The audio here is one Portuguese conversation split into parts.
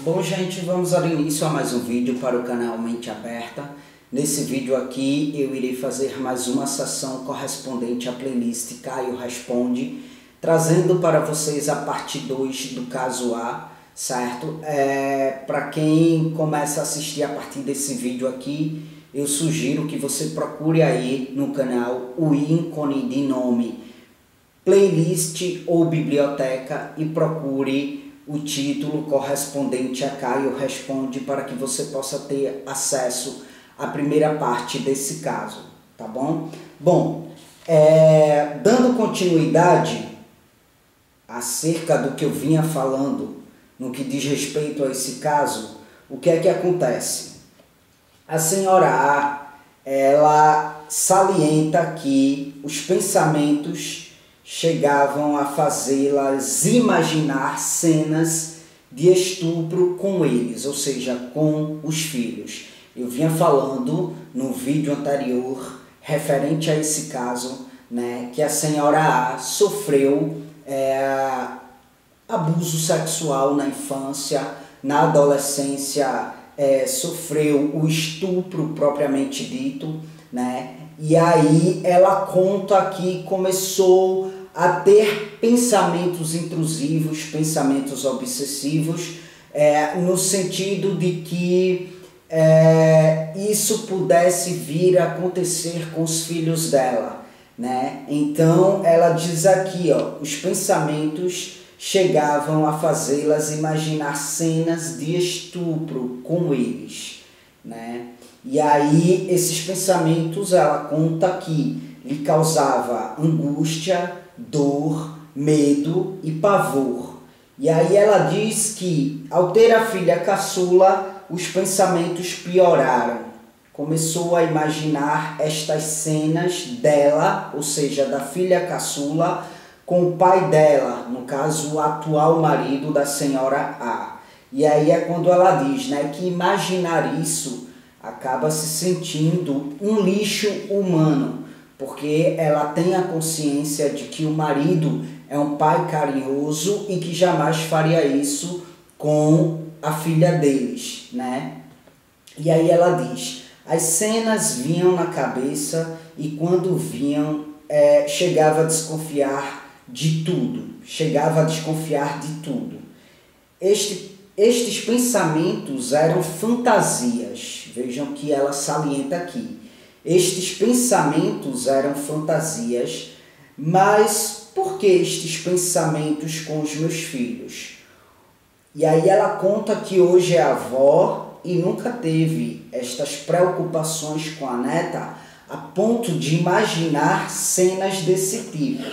Bom, gente, vamos dar início a mais um vídeo para o canal Mente Aberta. Nesse vídeo aqui eu irei fazer mais uma sessão correspondente à playlist Caio Responde, trazendo para vocês a parte 2 do caso A, certo? Para quem começa a assistir a partir desse vídeo aqui, eu sugiro que você procure aí no canal o ícone de nome playlist ou biblioteca e procure o título correspondente a Caio Responde para que você possa ter acesso à primeira parte desse caso, tá bom? Bom, dando continuidade acerca do que eu vinha falando no que diz respeito a esse caso, o que é que acontece? A senhora A, ela salienta que os pensamentos chegavam a fazê-las imaginar cenas de estupro com eles, ou seja, com os filhos. Eu vinha falando no vídeo anterior, referente a esse caso, né, que a senhora A sofreu abuso sexual na infância, na adolescência sofreu o estupro propriamente dito, né? E aí ela conta que começou a ter pensamentos intrusivos, pensamentos obsessivos, no sentido de que isso pudesse vir a acontecer com os filhos dela, né? Então ela diz aqui, ó, os pensamentos chegavam a fazê-las imaginar cenas de estupro com eles, né? E aí esses pensamentos ela conta que lhe causava angústia, dor, medo e pavor. E aí ela diz que ao ter a filha caçula, os pensamentos pioraram. Começou a imaginar estas cenas dela, ou seja, da filha caçula, com o pai dela, no caso o atual marido da senhora A. E aí é quando ela diz, né, que imaginar isso acaba se sentindo um lixo humano, porque ela tem a consciência de que o marido é um pai carinhoso e que jamais faria isso com a filha deles, né? E aí ela diz, as cenas vinham na cabeça e quando vinham, chegava a desconfiar de tudo, Estes pensamentos eram fantasias, vejam que ela salienta aqui. Estes pensamentos eram fantasias, mas por que estes pensamentos com os meus filhos? E aí ela conta que hoje é avó e nunca teve estas preocupações com a neta a ponto de imaginar cenas desse tipo,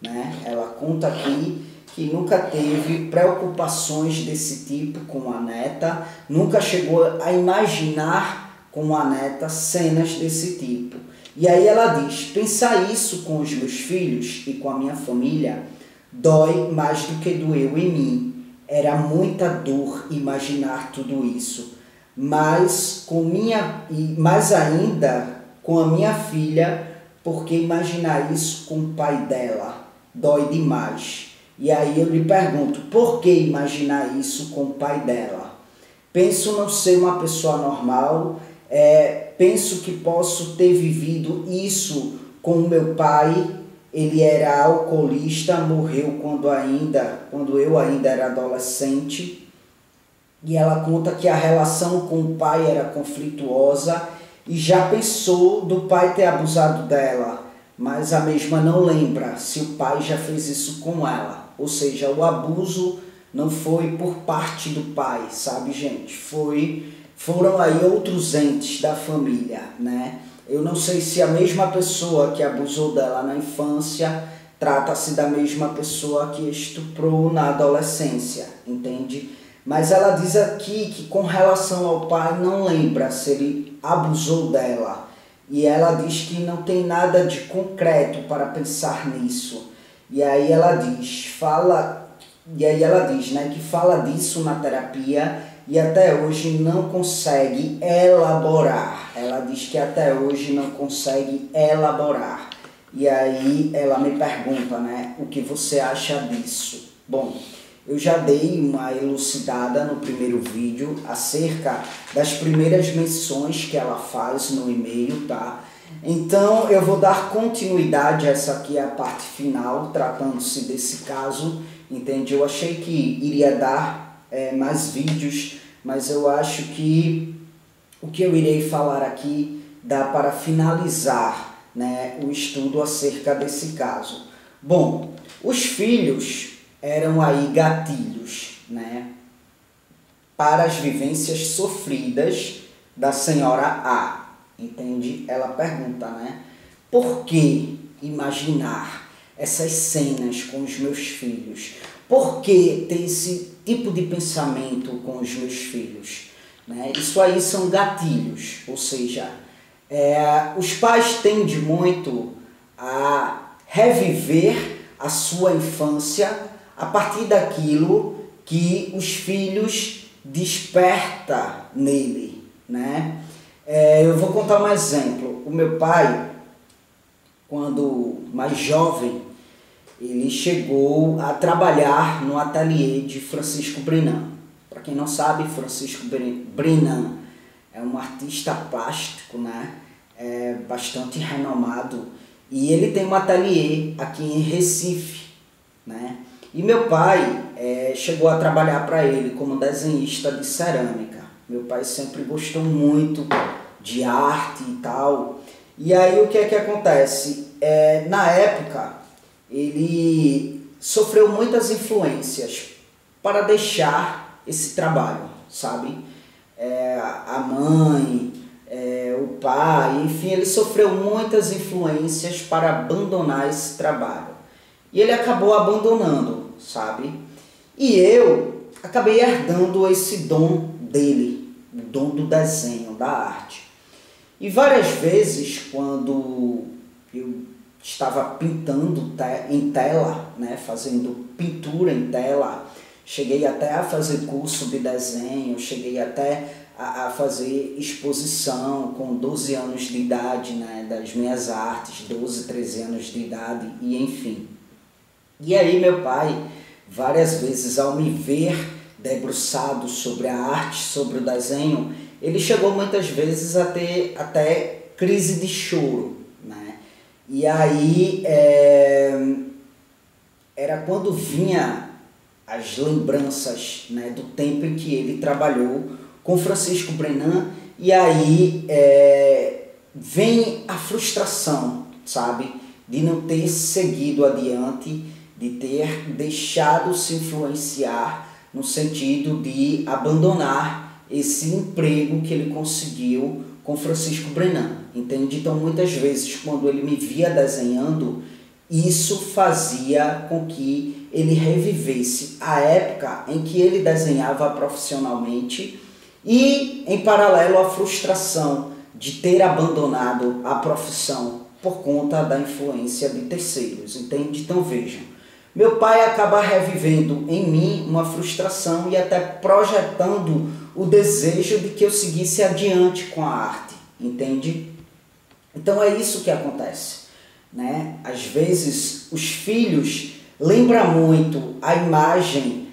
né? Ela conta aqui que nunca teve preocupações desse tipo com a neta, nunca chegou a imaginar com a neta cenas desse tipo. E aí ela diz, pensar isso com os meus filhos e com a minha família dói mais do que doeu em mim. Era muita dor imaginar tudo isso, mais ainda com a minha filha, porque imaginar isso com o pai dela dói demais. E aí eu lhe pergunto, por que imaginar isso com o pai dela? Penso não ser uma pessoa normal, penso que posso ter vivido isso com o meu pai. Ele era alcoolista, morreu quando eu ainda era adolescente. E ela conta que a relação com o pai era conflituosa e já pensou do pai ter abusado dela, mas a mesma não lembra se o pai já fez isso com ela. Ou seja, o abuso não foi por parte do pai, sabe, gente? Foram aí outros entes da família, né? Eu não sei se a mesma pessoa que abusou dela na infância trata-se da mesma pessoa que estuprou na adolescência, entende? Mas ela diz aqui que com relação ao pai não lembra se ele abusou dela. E ela diz que não tem nada de concreto para pensar nisso. E aí ela diz, né, que fala disso na terapia e até hoje não consegue elaborar. Ela diz que até hoje não consegue elaborar. E aí ela me pergunta, né, o que você acha disso? Bom, eu já dei uma elucidada no primeiro vídeo acerca das primeiras menções que ela faz no e-mail, tá? Então eu vou dar continuidade, essa aqui é a parte final, tratando-se desse caso, entende? Eu achei que iria dar mais vídeos, mas eu acho que o que eu irei falar aqui dá para finalizar, né, o estudo acerca desse caso. Bom, os filhos eram aí gatilhos, né, para as vivências sofridas da senhora A, entende? Ela pergunta, né, por que imaginar essas cenas com os meus filhos? Por que ter esse tipo de pensamento com os meus filhos? Né? Isso aí são gatilhos, ou seja, os pais tendem muito a reviver a sua infância a partir daquilo que os filhos desperta nele, né? Eu vou contar um exemplo. O meu pai, quando mais jovem, ele chegou a trabalhar no ateliê de Francisco Brenan. Para quem não sabe, Francisco Brenan é um artista plástico, né? Bastante renomado, e ele tem um ateliê aqui em Recife, né? E meu pai chegou a trabalhar para ele como desenhista de cerâmica. Meu pai sempre gostou muito de arte e tal. E aí o que é que acontece? Na época, ele sofreu muitas influências para deixar esse trabalho, sabe? A mãe, o pai, enfim, ele sofreu muitas influências para abandonar esse trabalho. E ele acabou abandonando, sabe? E eu acabei herdando esse dom dele, o dom do desenho, da arte. E várias vezes, quando eu estava pintando em tela, né, fazendo pintura em tela, cheguei até a fazer curso de desenho, cheguei até a fazer exposição com 12 anos de idade, né, das minhas artes, 12, 13 anos de idade, e enfim. E aí meu pai, várias vezes, ao me ver debruçado sobre a arte, sobre o desenho, ele chegou muitas vezes a ter até crise de choro, né? E aí era quando vinha as lembranças, né, do tempo em que ele trabalhou com Francisco Brenan, e aí vem a frustração, sabe, de não ter seguido adiante, de ter deixado se influenciar no sentido de abandonar esse emprego que ele conseguiu com Francisco Brenan, entende? Então muitas vezes quando ele me via desenhando, isso fazia com que ele revivesse a época em que ele desenhava profissionalmente e, em paralelo, a frustração de ter abandonado a profissão por conta da influência de terceiros, entende? Então vejam, meu pai acaba revivendo em mim uma frustração e até projetando o desejo de que eu seguisse adiante com a arte, entende? Então é isso que acontece, né? Às vezes os filhos lembram muito a imagem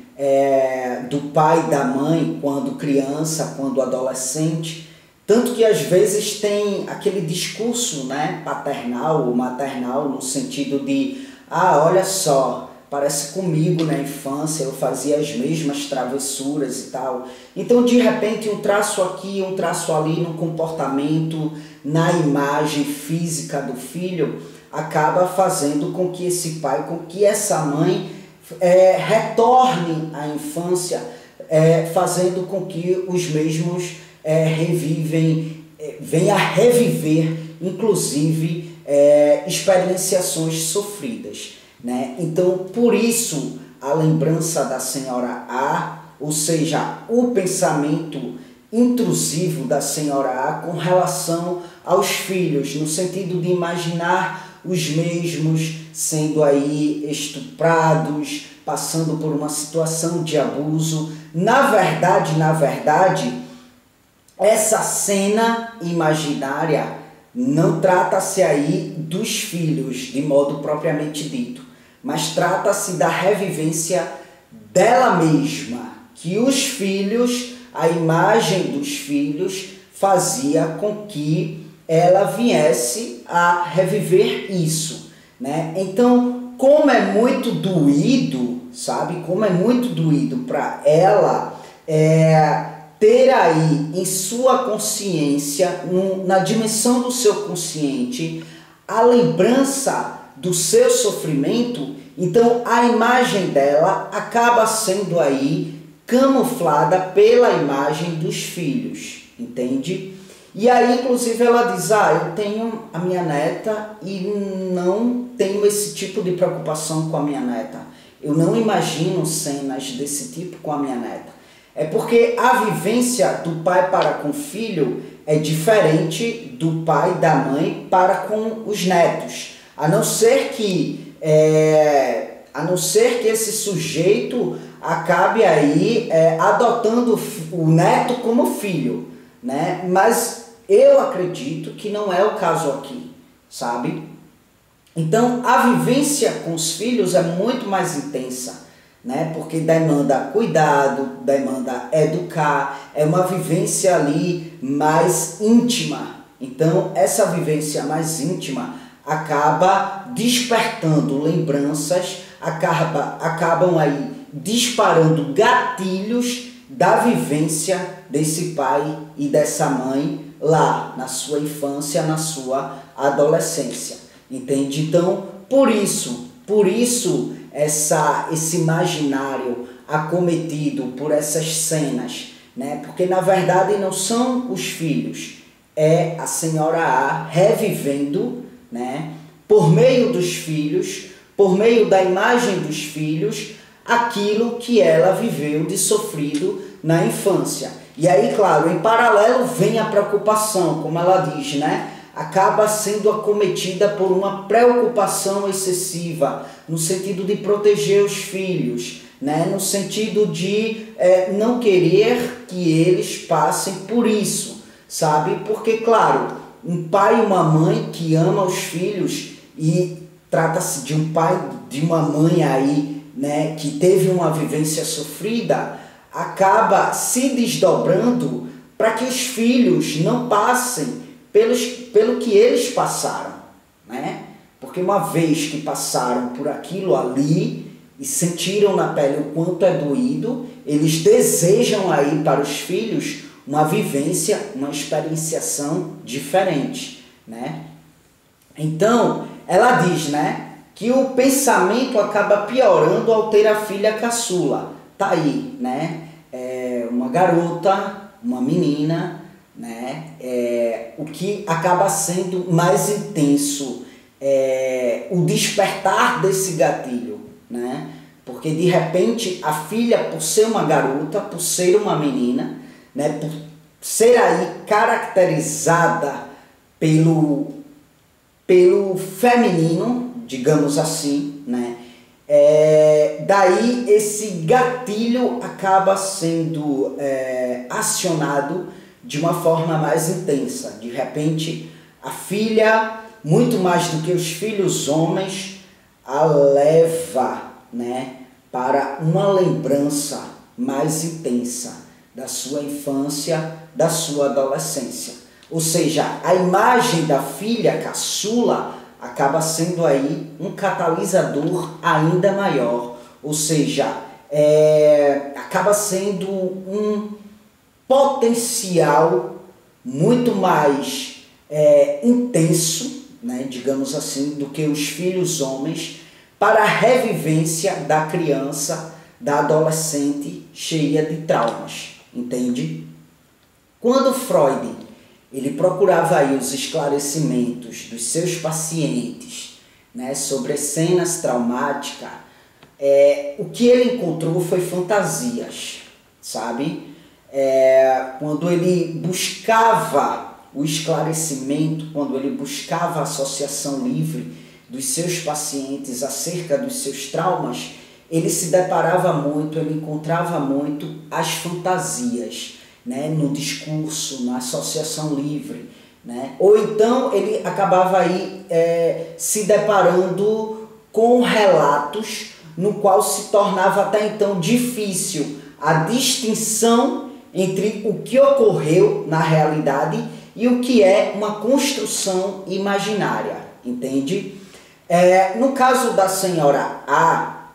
do pai e da mãe quando criança, quando adolescente, tanto que às vezes tem aquele discurso, né, paternal ou maternal, no sentido de, olha só, parece comigo na infância, eu fazia as mesmas travessuras e tal. Então, de repente, um traço aqui, um traço ali no comportamento, na imagem física do filho, acaba fazendo com que esse pai, com que essa mãe retorne à infância, fazendo com que os mesmos venham a reviver, inclusive, experienciações sofridas, né? Então, por isso, a lembrança da senhora A, ou seja, o pensamento intrusivo da senhora A com relação aos filhos, no sentido de imaginar os mesmos sendo aí estuprados, passando por uma situação de abuso. Na verdade, essa cena imaginária não trata-se aí dos filhos de modo propriamente dito, mas trata-se da revivência dela mesma, que os filhos, a imagem dos filhos, fazia com que ela viesse a reviver isso, né? Então, como é muito doído, sabe? Como é muito doído para ela ter aí em sua consciência, na dimensão do seu consciente, a lembrança do seu sofrimento, então a imagem dela acaba sendo aí camuflada pela imagem dos filhos, entende? E aí, inclusive, ela diz, eu tenho a minha neta e não tenho esse tipo de preocupação com a minha neta. Eu não imagino cenas desse tipo com a minha neta. É porque a vivência do pai para com o filho é diferente do pai e da mãe para com os netos. A não ser que esse sujeito acabe aí adotando o neto como filho, né? Mas eu acredito que não é o caso aqui, sabe? Então, a vivência com os filhos é muito mais intensa, né? Porque demanda cuidado, demanda educar, é uma vivência ali mais íntima. Então, essa vivência mais íntima acaba despertando lembranças, acabam aí disparando gatilhos da vivência desse pai e dessa mãe lá na sua infância, na sua adolescência, entende? Então, por isso esse imaginário acometido por essas cenas, né? Porque na verdade não são os filhos, é a senhora A revivendo, né? Por meio dos filhos, por meio da imagem dos filhos, aquilo que ela viveu de sofrido na infância. E aí, claro, em paralelo vem a preocupação, como ela diz, né? Acaba sendo acometida por uma preocupação excessiva, no sentido de proteger os filhos, né? No sentido de não querer que eles passem por isso, sabe? Porque, claro, um pai e uma mãe que ama os filhos, e trata-se de um pai, de uma mãe aí, né, que teve uma vivência sofrida, acaba se desdobrando para que os filhos não passem pelo que eles passaram, né? Porque uma vez que passaram por aquilo ali e sentiram na pele o quanto é doído, eles desejam aí para os filhos uma vivência, uma experienciação diferente, né? Então, ela diz, né, que o pensamento acaba piorando ao ter a filha caçula. Tá aí, né? Uma garota, uma menina, né? O que acaba sendo mais intenso o despertar desse gatilho, né? Porque de repente a filha, por ser uma garota, por ser uma menina, né? Por ser aí caracterizada pelo feminino, digamos assim, né? Daí esse gatilho acaba sendo acionado de uma forma mais intensa. De repente, a filha, muito mais do que os filhos homens, a leva, né, para uma lembrança mais intensa da sua infância, da sua adolescência. Ou seja, a imagem da filha caçula acaba sendo aí um catalisador ainda maior, ou seja, acaba sendo um potencial muito mais intenso, né, digamos assim, do que os filhos homens para a revivência da criança, da adolescente cheia de traumas, entende? Quando Freud ele procurava aí os esclarecimentos dos seus pacientes, né, sobre cenas traumáticas, o que ele encontrou foi fantasias, sabe? Quando ele buscava o esclarecimento, quando ele buscava a associação livre dos seus pacientes acerca dos seus traumas, ele se deparava muito, ele encontrava muito as fantasias, né, no discurso, na associação livre, né? Ou então ele acabava aí se deparando com relatos no qual se tornava até então difícil a distinção entre o que ocorreu na realidade e o que é uma construção imaginária, entende? No caso da senhora A,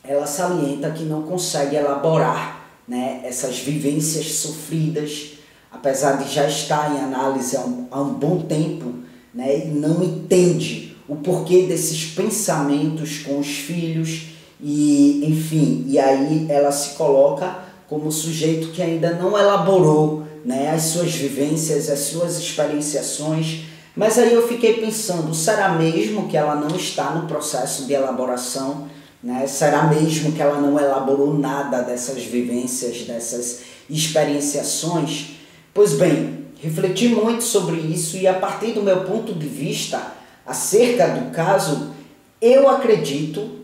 ela salienta que não consegue elaborar, né, essas vivências sofridas, apesar de já estar em análise há um bom tempo, né, e não entende o porquê desses pensamentos com os filhos, e enfim, e aí ela se coloca como sujeito que ainda não elaborou, né, as suas vivências, as suas experienciações. Mas aí eu fiquei pensando, será mesmo que ela não está no processo de elaboração? Né? Será mesmo que ela não elaborou nada dessas vivências, dessas experienciações? Pois bem, refleti muito sobre isso e a partir do meu ponto de vista acerca do caso, eu acredito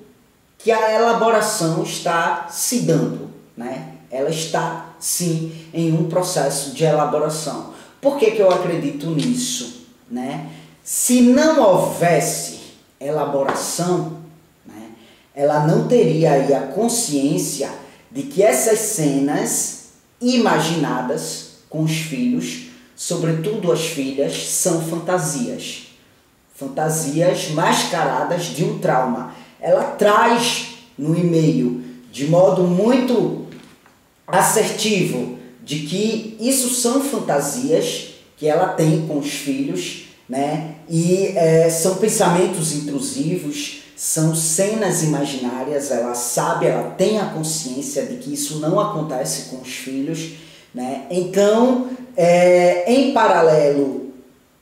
que a elaboração está se dando, né? Ela está sim em um processo de elaboração. Por que eu acredito nisso? Né? Se não houvesse elaboração, né, ela não teria aí a consciência de que essas cenas imaginadas com os filhos, sobretudo as filhas, são fantasias. Fantasias mascaradas de um trauma. Ela traz no e-mail de modo muito assertivo de que isso são fantasias que ela tem com os filhos, né? E são pensamentos intrusivos, são cenas imaginárias, ela sabe, ela tem a consciência de que isso não acontece com os filhos, né? Então, em paralelo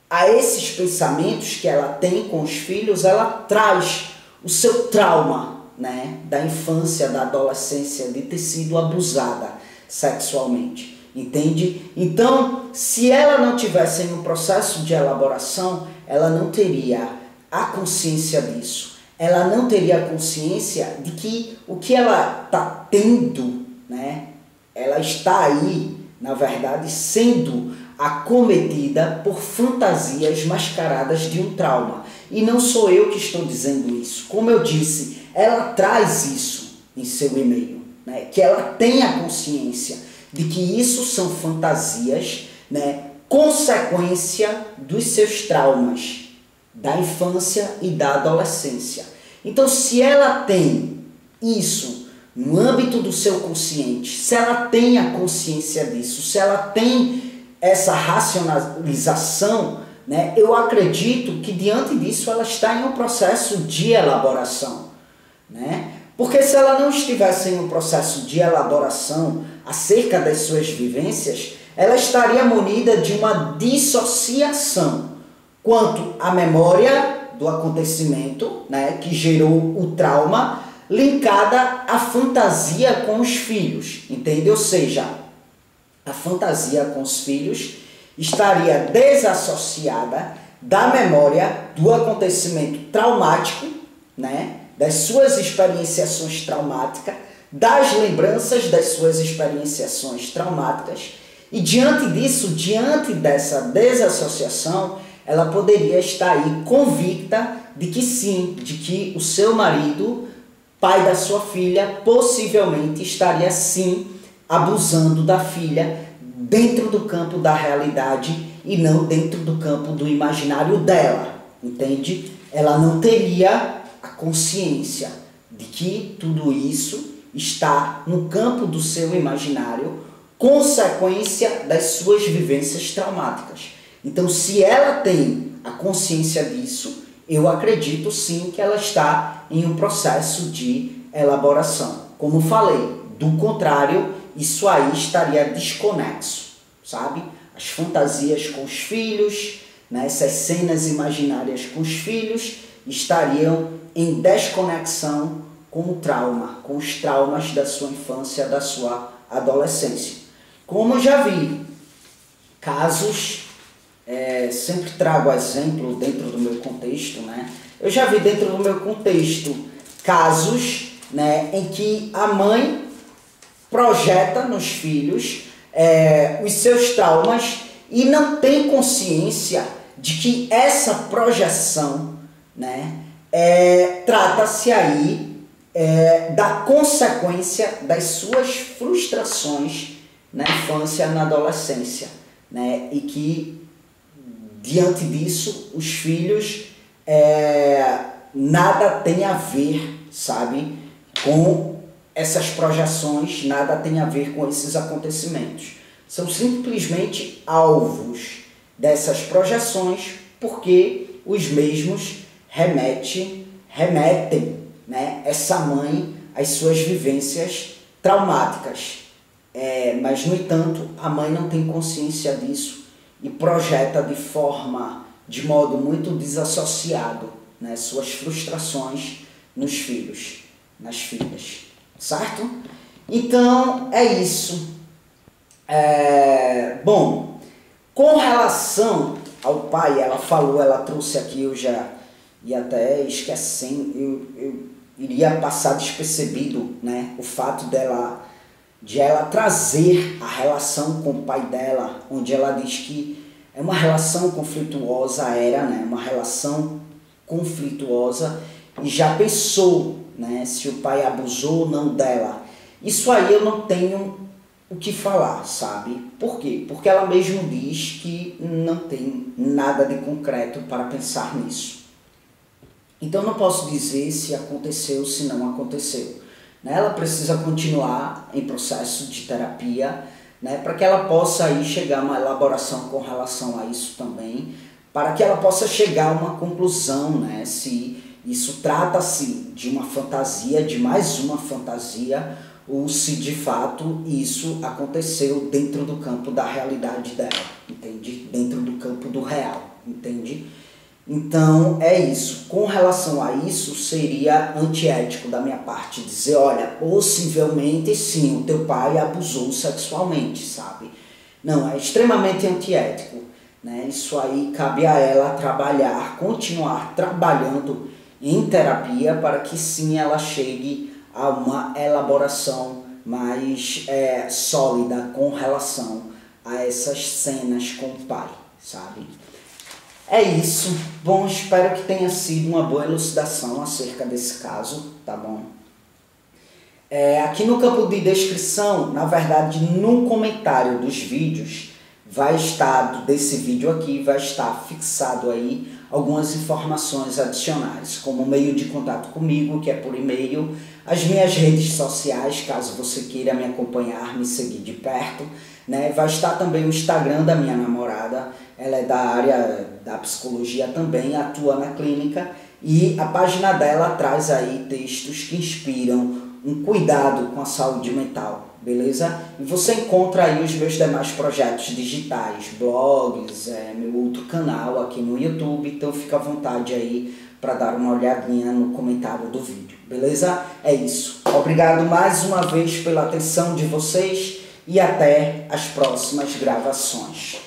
a esses pensamentos que ela tem com os filhos, ela traz o seu trauma, né, da infância, da adolescência, de ter sido abusada sexualmente, entende? Então, se ela não tivesse em um processo de elaboração, ela não teria a consciência disso, ela não teria a consciência de que o que ela está tendo, né, ela está aí, na verdade, sendo acometida por fantasias mascaradas de um trauma. E não sou eu que estou dizendo isso. Como eu disse, ela traz isso em seu e-mail, né? Que ela tenha consciência de que isso são fantasias, né? Consequência dos seus traumas da infância e da adolescência. Então, se ela tem isso no âmbito do seu consciente, se ela tem a consciência disso, se ela tem essa racionalização, né, eu acredito que diante disso ela está em um processo de elaboração, né? Porque se ela não estivesse em um processo de elaboração acerca das suas vivências, ela estaria munida de uma dissociação quanto à memória do acontecimento, né, que gerou o trauma, linkada à fantasia com os filhos, entende? Ou seja, a fantasia com os filhos estaria desassociada da memória do acontecimento traumático, né, das suas experienciações traumáticas, das lembranças das suas experienciações traumáticas, e diante disso, diante dessa desassociação, ela poderia estar aí convicta de que sim, de que o seu marido, pai da sua filha, possivelmente estaria sim abusando da filha dentro do campo da realidade e não dentro do campo do imaginário dela, entende? Ela não teria a consciência de que tudo isso está no campo do seu imaginário, consequência das suas vivências traumáticas. Então, se ela tem a consciência disso, eu acredito sim que ela está em um processo de elaboração. Como falei, do contrário, isso aí estaria desconexo, sabe? As fantasias com os filhos, né, essas cenas imaginárias com os filhos estariam em desconexão com o trauma, com os traumas da sua infância, da sua adolescência. Como já vi casos, sempre trago exemplo dentro do meu contexto, né? Eu já vi dentro do meu contexto casos, né, em que a mãe projeta nos filhos os seus traumas e não tem consciência de que essa projeção, né, trata-se aí da consequência das suas frustrações na infância, na adolescência, né? E que diante disso os filhos nada tem a ver, sabe, com essas projeções, nada tem a ver com esses acontecimentos. São simplesmente alvos dessas projeções, porque os mesmos remetem, né, essa mãe às suas vivências traumáticas. Mas, no entanto, a mãe não tem consciência disso e projeta de modo muito desassociado, né, suas frustrações nos filhos, nas filhas, certo? Então, é isso. Bom, com relação ao pai, ela trouxe aqui, eu já ia até esquecendo, eu iria passar despercebido, né, o fato de ela trazer a relação com o pai dela, onde ela diz que é uma relação conflituosa, né, uma relação conflituosa, e já pensou, né, se o pai abusou ou não dela. Isso aí eu não tenho o que falar, sabe? Por quê? Porque ela mesmo diz que não tem nada de concreto para pensar nisso. Então eu não posso dizer se aconteceu ou se não aconteceu. Ela precisa continuar em processo de terapia, né, para que ela possa aí chegar a uma elaboração com relação a isso também, para que ela possa chegar a uma conclusão, né, se isso trata-se de uma fantasia, de mais uma fantasia, ou se de fato isso aconteceu dentro do campo da realidade dela, entende? Dentro do campo do real, entende? Então é isso. Com relação a isso, seria antiético da minha parte dizer, olha, possivelmente sim, o teu pai abusou sexualmente, sabe? Não, é extremamente antiético, né? Isso aí cabe a ela trabalhar, continuar trabalhando em terapia para que sim ela chegue a uma elaboração mais sólida com relação a essas cenas com o pai, sabe? É isso. Bom, espero que tenha sido uma boa elucidação acerca desse caso, tá bom? Aqui no campo de descrição, na verdade, no comentário dos vídeos, desse vídeo aqui, vai estar fixado aí algumas informações adicionais, como o meio de contato comigo, que é por e-mail, as minhas redes sociais, caso você queira me acompanhar, me seguir de perto, né? Vai estar também o Instagram da minha namorada, ela é da área da psicologia também, atua na clínica, e a página dela traz aí textos que inspiram um cuidado com a saúde mental, beleza? E você encontra aí os meus demais projetos digitais, blogs, meu outro canal aqui no YouTube, então fica à vontade aí para dar uma olhadinha no comentário do vídeo, beleza? É isso. Obrigado mais uma vez pela atenção de vocês e até as próximas gravações.